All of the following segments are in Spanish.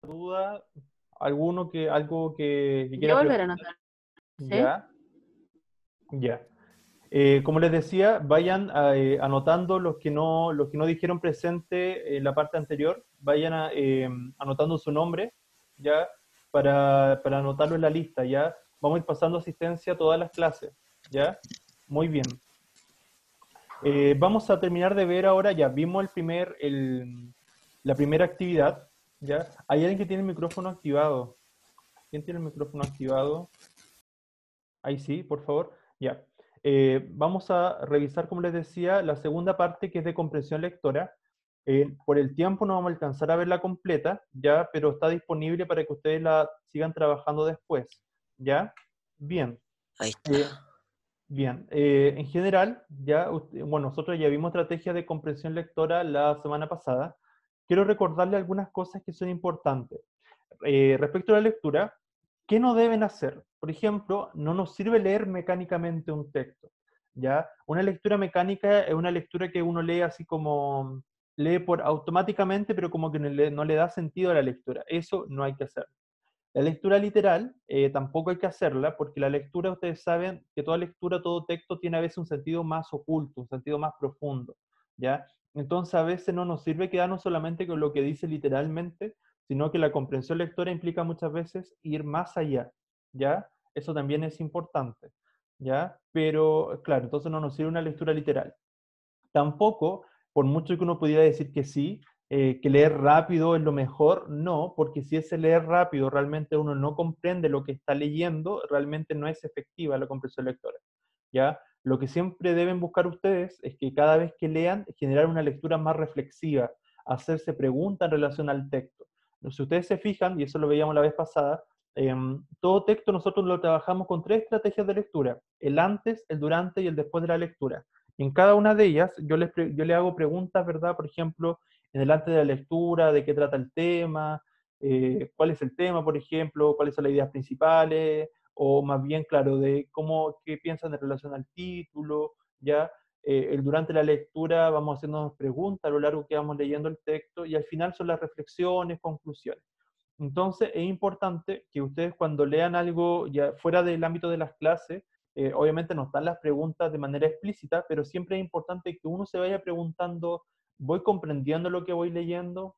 duda, algo que Voy a quiera volver a preguntar. anotar, ¿sí? Ya, ya. Como les decía, vayan anotando los que no dijeron presente en la parte anterior, vayan anotando su nombre, ya, para anotarlo en la lista, ya. Vamos a ir pasando asistencia a todas las clases, ya. Muy bien. Vamos a terminar de ver ahora, ya vimos la primera actividad, ya. Hay alguien que tiene el micrófono activado. ¿Quién tiene el micrófono activado? Ahí sí, por favor. Ya. Vamos a revisar, como les decía, la segunda parte que es de comprensión lectora. Por el tiempo no vamos a alcanzar a verla completa, ya, pero está disponible para que ustedes la sigan trabajando después. ¿Ya? Bien. Ahí está. Eh, Bien. En general, ya, bueno, nosotros ya vimos estrategias de comprensión lectora la semana pasada. Quiero recordarle algunas cosas que son importantes. Respecto a la lectura, ¿qué no deben hacer? Por ejemplo, no nos sirve leer mecánicamente un texto, ¿ya? Una lectura mecánica es una lectura que uno lee así como, lee por automáticamente, pero como que no le da sentido a la lectura. Eso no hay que hacer. La lectura literal tampoco hay que hacerla, porque la lectura, ustedes saben que toda lectura, todo texto tiene a veces un sentido más oculto, un sentido más profundo, ¿ya? Entonces a veces no nos sirve quedarnos solamente con lo que dice literalmente, sino que la comprensión lectora implica muchas veces ir más allá, ¿ya? Eso también es importante, ¿ya? Pero claro, entonces no nos sirve una lectura literal. Tampoco, por mucho que uno pudiera decir que sí, que leer rápido es lo mejor, no, porque si ese leer rápido realmente uno no comprende lo que está leyendo, realmente no es efectiva la comprensión lectora, ¿ya? Lo que siempre deben buscar ustedes es que cada vez que lean, generar una lectura más reflexiva, hacerse preguntas en relación al texto. Si ustedes se fijan, y eso lo veíamos la vez pasada, todo texto nosotros lo trabajamos con tres estrategias de lectura: el antes, el durante y el después de la lectura. Y en cada una de ellas yo le hago preguntas, ¿verdad? Por ejemplo, en el antes de la lectura, de qué trata el tema, cuál es el tema, por ejemplo, cuáles son las ideas principales, o más bien, claro, de qué piensan en relación al título, ¿ya? Durante la lectura vamos haciendo preguntas a lo largo que vamos leyendo el texto y al final son las reflexiones, conclusiones. Entonces es importante que ustedes cuando lean algo ya fuera del ámbito de las clases, obviamente no están las preguntas de manera explícita, pero siempre es importante que uno se vaya preguntando, ¿voy comprendiendo lo que voy leyendo?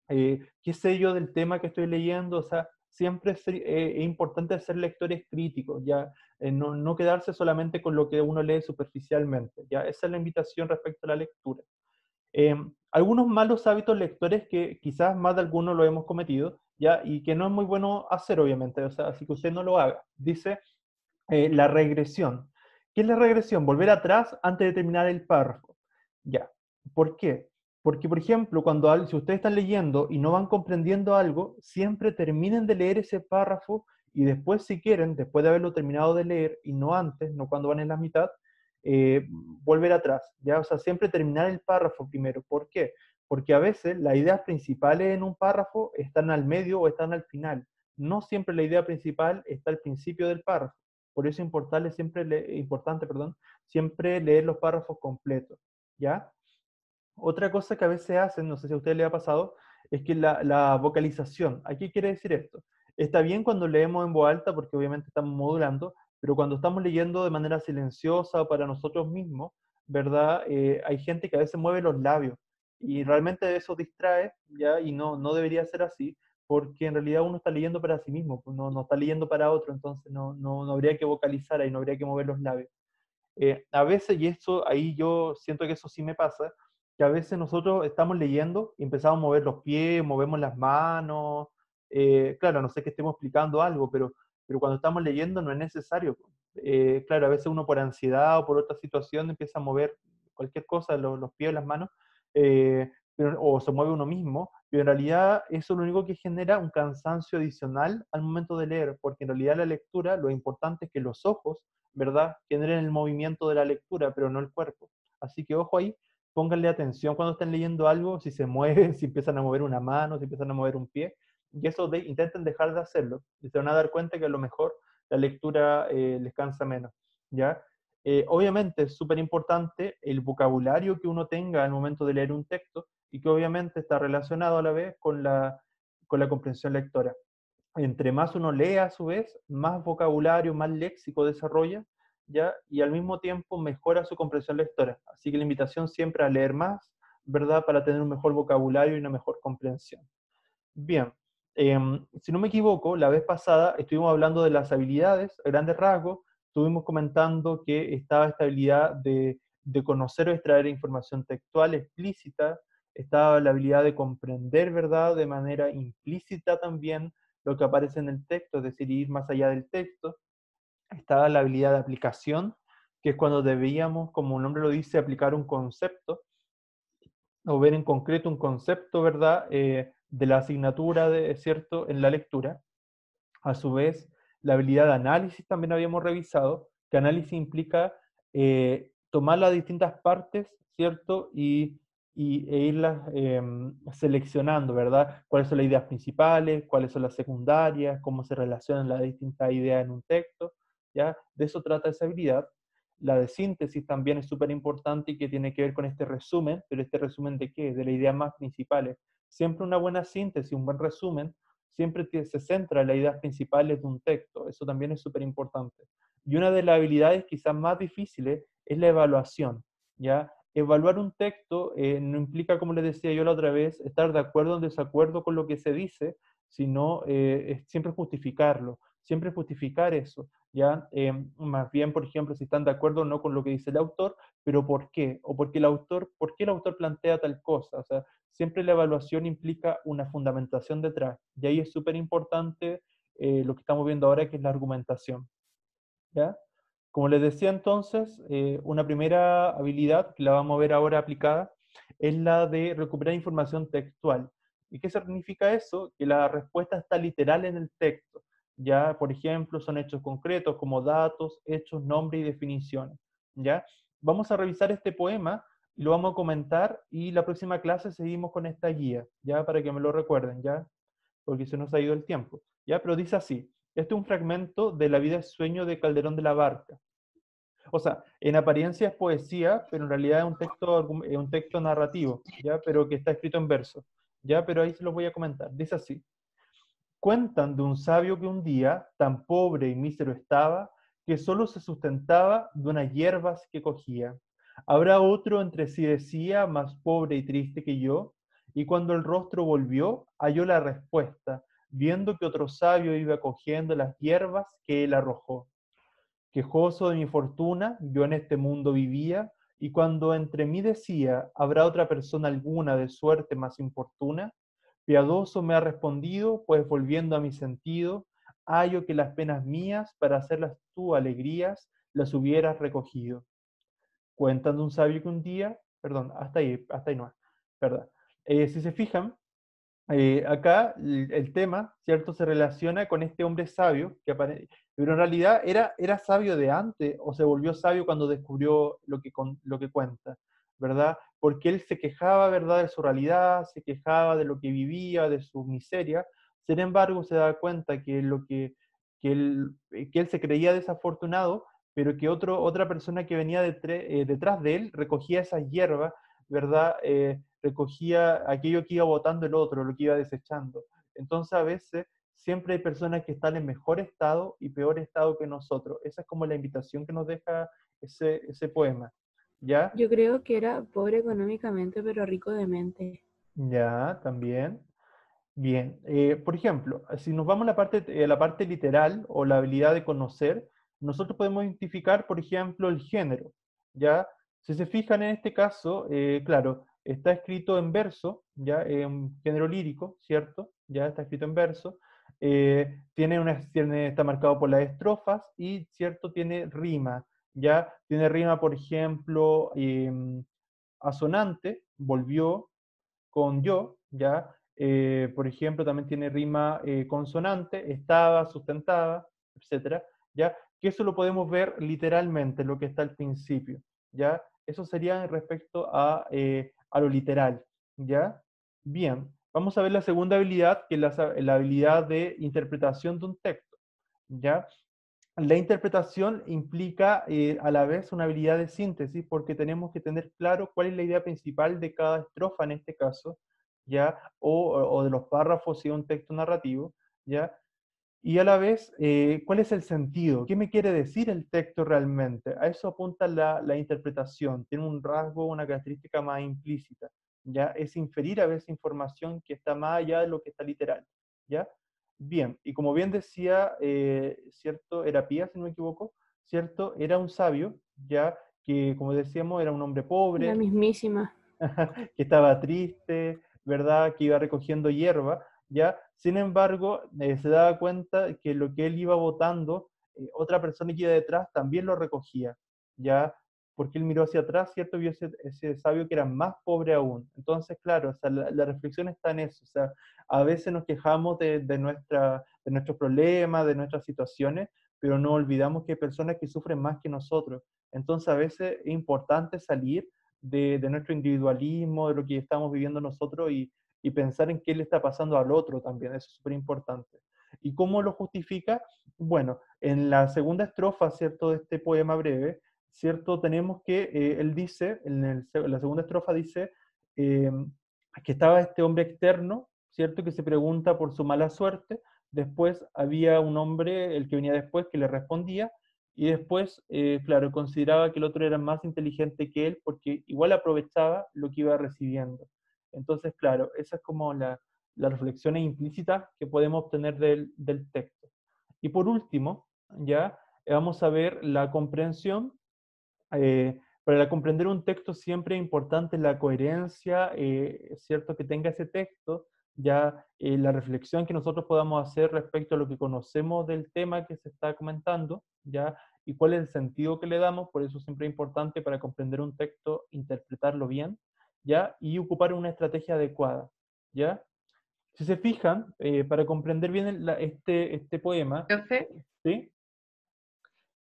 ¿Qué sé yo del tema que estoy leyendo? O sea, siempre es importante ser lectores críticos, ya no quedarse solamente con lo que uno lee superficialmente, ya esa es la invitación respecto a la lectura. Eh, Algunos malos hábitos lectores que quizás más de algunos lo hemos cometido, ¿ya? Y que no es muy bueno hacer, obviamente, o sea, así que usted no lo haga. Dice la regresión. ¿Qué es la regresión? Volver atrás antes de terminar el párrafo. Ya. ¿Por qué? Porque, por ejemplo, si ustedes están leyendo y no van comprendiendo algo, siempre terminen de leer ese párrafo y después, si quieren, después de haberlo terminado de leer y no antes, no cuando van en la mitad, volver atrás, ¿ya? O sea, siempre terminar el párrafo primero. ¿Por qué? Porque a veces las ideas principales en un párrafo están al medio o están al final. No siempre la idea principal está al principio del párrafo. Por eso es importante, perdón, siempre leer los párrafos completos, ¿ya? Otra cosa que a veces hacen, no sé si a ustedes les ha pasado, es que la vocalización. ¿A qué quiere decir esto? Está bien cuando leemos en voz alta porque obviamente estamos modulando, pero cuando estamos leyendo de manera silenciosa o para nosotros mismos, ¿verdad? Hay gente que a veces mueve los labios y realmente eso distrae, ¿ya? Y no debería ser así, porque en realidad uno está leyendo para sí mismo, pues no está leyendo para otro, entonces no habría que vocalizar ahí, no habría que mover los labios. A veces, y eso ahí yo siento que eso sí me pasa, que a veces nosotros estamos leyendo y empezamos a mover los pies, movemos las manos, claro, no sé que estemos explicando algo, pero cuando estamos leyendo no es necesario. Claro, a veces uno por ansiedad o por otra situación empieza a mover cualquier cosa, los pies, las manos, o se mueve uno mismo, pero en realidad eso lo único que genera un cansancio adicional al momento de leer, porque en realidad la lectura, lo importante es que los ojos, ¿verdad?, generen el movimiento de la lectura, pero no el cuerpo. Así que ojo ahí, pónganle atención cuando estén leyendo algo, si se mueven, si empiezan a mover una mano, si empiezan a mover un pie, y eso intenten dejar de hacerlo, y se van a dar cuenta que a lo mejor la lectura les cansa menos, ¿ya? Obviamente es súper importante el vocabulario que uno tenga al momento de leer un texto, y que obviamente está relacionado a la vez con la comprensión lectora. Entre más uno lee a su vez, más vocabulario, más léxico desarrolla, ¿ya? Y al mismo tiempo mejora su comprensión lectora. Así que la invitación siempre a leer más, ¿verdad? Para tener un mejor vocabulario y una mejor comprensión. Bien, si no me equivoco, la vez pasada estuvimos hablando de las habilidades, a grandes rasgos, estuvimos comentando que estaba esta habilidad de conocer o extraer información textual explícita, estaba la habilidad de comprender, ¿verdad?, de manera implícita también lo que aparece en el texto, es decir, ir más allá del texto, estaba la habilidad de aplicación, que es cuando debíamos, como el nombre lo dice, aplicar un concepto, o ver en concreto un concepto, ¿verdad?, de la asignatura, ¿cierto?, en la lectura. A su vez, la habilidad de análisis también habíamos revisado, que análisis implica tomar las distintas partes, ¿cierto? E irlas seleccionando, ¿verdad? ¿Cuáles son las ideas principales? ¿Cuáles son las secundarias? ¿Cómo se relacionan las distintas ideas en un texto? ¿Ya? De eso trata esa habilidad. La de síntesis también es súper importante y que tiene que ver con este resumen, pero este resumen de qué? De las ideas más principales. Siempre una buena síntesis, un buen resumen, siempre se centra en las ideas principales de un texto. Eso también es súper importante. Y una de las habilidades quizás más difíciles es la evaluación, ¿ya? Evaluar un texto no implica, como les decía yo la otra vez, estar de acuerdo o en desacuerdo con lo que se dice, sino es siempre justificarlo, siempre justificar eso, ¿ya? Más bien, por ejemplo, si están de acuerdo o no con lo que dice el autor, pero ¿por qué? O porque ¿por qué el autor plantea tal cosa? O sea, siempre la evaluación implica una fundamentación detrás. Y ahí es súper importante lo que estamos viendo ahora, que es la argumentación. ¿Ya? Como les decía entonces, una primera habilidad que la vamos a ver ahora aplicada es la de recuperar información textual. ¿Y qué significa eso? Que la respuesta está literal en el texto. Ya, por ejemplo, son hechos concretos como datos, hechos, nombres y definiciones. ¿Ya? Vamos a revisar este poema y lo vamos a comentar y la próxima clase seguimos con esta guía, ¿ya? Para que me lo recuerden, ¿ya? Porque se nos ha ido el tiempo, ¿ya? Pero dice así, este es un fragmento de La vida es sueño de Calderón de la Barca. O sea, en apariencia es poesía, pero en realidad es un texto narrativo, ¿ya? Pero que está escrito en verso, ¿ya? Pero ahí se los voy a comentar. Dice así, cuentan de un sabio que un día, tan pobre y mísero estaba, que solo se sustentaba de unas hierbas que cogía. Habrá otro entre sí decía, más pobre y triste que yo, y cuando el rostro volvió, halló la respuesta, viendo que otro sabio iba cogiendo las hierbas que él arrojó. Quejoso de mi fortuna, yo en este mundo vivía, y cuando entre mí decía, ¿habrá otra persona alguna de suerte más importuna? Piadoso me ha respondido, pues volviendo a mi sentido, hallo que las penas mías, para hacerlas tú alegrías, las hubieras recogido. Cuentan de un sabio que un día, perdón, hasta ahí no, perdón. Si se fijan, acá el tema, ¿cierto? Se relaciona con este hombre sabio, pero en realidad era sabio de antes o se volvió sabio cuando descubrió lo que cuenta, ¿verdad? Porque él se quejaba, ¿verdad?, de su realidad, se quejaba de lo que vivía, de su miseria. Sin embargo, se da cuenta que él se creía desafortunado, pero que otra persona que venía detrás de él recogía esas hierbas, ¿verdad? Recogía aquello que iba botando el otro, lo que iba desechando. Entonces a veces siempre hay personas que están en mejor estado y peor estado que nosotros. Esa es como la invitación que nos deja ese poema. ¿Ya? Yo creo que era pobre económicamente, pero rico de mente. Ya, también. Bien, por ejemplo, si nos vamos a la parte literal o la habilidad de conocer, nosotros podemos identificar, por ejemplo, el género, ¿ya? Si se fijan en este caso, claro, está escrito en verso, ¿ya? En género lírico, ¿cierto? Ya está escrito en verso. Está marcado por las estrofas y, ¿cierto? Tiene rima, ¿ya? Tiene rima, por ejemplo, asonante, volvió, con yo, ¿ya? Por ejemplo, también tiene rima consonante, estaba, sustentaba, etcétera, ¿ya? Que eso lo podemos ver literalmente, lo que está al principio, ¿ya? Eso sería respecto a lo literal, ¿ya? Bien, vamos a ver la segunda habilidad, que es la habilidad de interpretación de un texto, ¿ya? La interpretación implica a la vez una habilidad de síntesis porque tenemos que tener claro cuál es la idea principal de cada estrofa en este caso, ¿ya? O de los párrafos si es un texto narrativo, ¿ya? Y a la vez, ¿cuál es el sentido? ¿Qué me quiere decir el texto realmente? A eso apunta la interpretación, tiene un rasgo, una característica más implícita, ¿ya? Es inferir a veces información que está más allá de lo que está literal, ¿ya? Bien, y como bien decía, ¿cierto? Herapías, si no me equivoco, ¿cierto? Era un sabio, ¿ya? Que, como decíamos, era un hombre La pobre, mismísima. que estaba triste, ¿verdad? Que iba recogiendo hierba, ¿ya? Sin embargo, se daba cuenta que lo que él iba botando, otra persona que iba detrás también lo recogía, ¿ya? Porque él miró hacia atrás, ¿cierto? Vio ese sabio que era más pobre aún. Entonces, claro, o sea, la reflexión está en eso, o sea, a veces nos quejamos de nuestros problemas, de nuestras situaciones, pero no olvidamos que hay personas que sufren más que nosotros. Entonces, a veces es importante salir de nuestro individualismo, de lo que estamos viviendo nosotros y pensar en qué le está pasando al otro también, eso es súper importante. ¿Y cómo lo justifica? Bueno, en la segunda estrofa, ¿cierto?, de este poema breve, ¿cierto?, tenemos que, él dice, en la segunda estrofa dice eh, que estaba este hombre externo, ¿cierto?, que se pregunta por su mala suerte, después había un hombre, el que venía después, que le respondía, y después, claro, consideraba que el otro era más inteligente que él porque igual aprovechaba lo que iba recibiendo. Entonces, claro, esa es como la reflexión implícita que podemos obtener del texto. Y por último, ya vamos a ver la comprensión. Para comprender un texto siempre es importante la coherencia, es cierto que tenga ese texto, ya la reflexión que nosotros podamos hacer respecto a lo que conocemos del tema que se está comentando, ya, y cuál es el sentido que le damos, por eso siempre es importante para comprender un texto interpretarlo bien, ya, y ocupar una estrategia adecuada, ya. Si se fijan, para comprender bien este poema, Profe, ¿sí?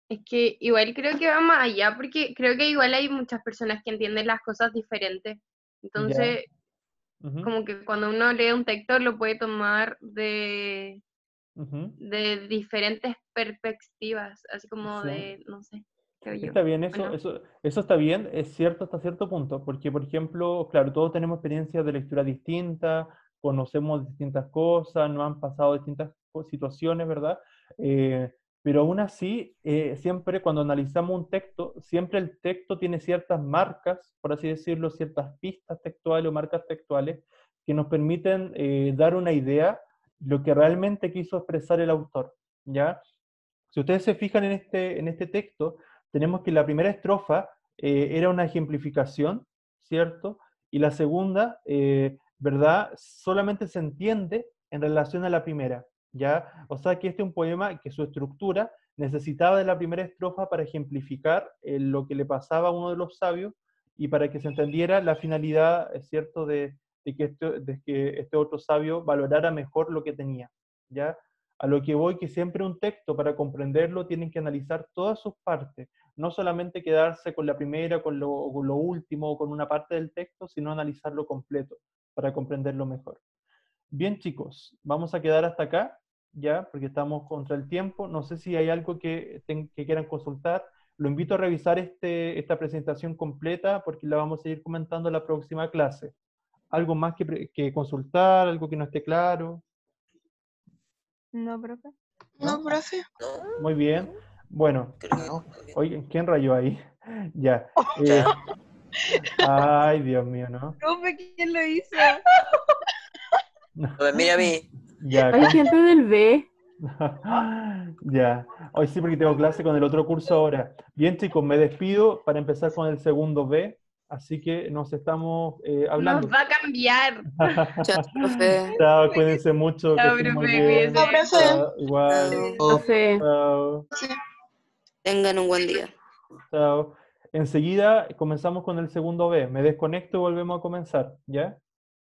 es que igual creo que va más allá, porque creo que igual hay muchas personas que entienden las cosas diferentes. Ya. Entonces, Ujú, como que cuando uno lee un texto lo puede tomar ujú, de diferentes perspectivas, así como sí. de, no sé, creo yo, Está bien, ¿o no? eso está bien, es cierto hasta cierto punto, porque por ejemplo, claro, todos tenemos experiencias de lectura distintas, conocemos distintas cosas, nos han pasado distintas situaciones, ¿verdad? Eh, pero aún así, siempre cuando analizamos un texto, siempre el texto tiene ciertas marcas, por así decirlo, ciertas pistas textuales o marcas textuales que nos permiten dar una idea de lo que realmente quiso expresar el autor, ¿ya? Si ustedes se fijan en este texto, tenemos que la primera estrofa era una ejemplificación, ¿cierto? Y la segunda, ¿verdad? Solamente se entiende en relación a la primera, ¿ya? O sea que este es un poema que su estructura necesitaba de la primera estrofa para ejemplificar lo que le pasaba a uno de los sabios y para que se entendiera la finalidad, es cierto, de que este otro sabio valorara mejor lo que tenía, ¿ya? A lo que voy que siempre un texto, para comprenderlo, tienen que analizar todas sus partes, no solamente quedarse con la primera, con lo último o con una parte del texto, sino analizarlo completo para comprenderlo mejor. Bien, chicos, vamos a quedar hasta acá, ya, porque estamos contra el tiempo. No sé si hay algo que quieran consultar. Lo invito a revisar esta presentación completa porque la vamos a ir comentando en la próxima clase. ¿Algo más que consultar? ¿Algo que no esté claro? No, profe. No, profe. Muy bien. Bueno, oye, ¿quién rayó ahí? Ya. Ya. Ay, Dios mío, ¿no? Profe, ¿quién lo hizo? Pues mira a mí. Ya, Hay gente del B. ya. Hoy sí porque tengo clase con el otro curso ahora. Bien, chicos, me despido para empezar con el segundo B, así que nos estamos hablando. Nos va a cambiar. Chao, profe. Chao, cuídense mucho, que Chao, estén muy profe, bien. cuídese. Chao, profe. Chao, igual. Chao. Profe. Chao. Tengan un buen día. Chao. Enseguida comenzamos con el segundo B. Me desconecto y volvemos a comenzar, ¿ya?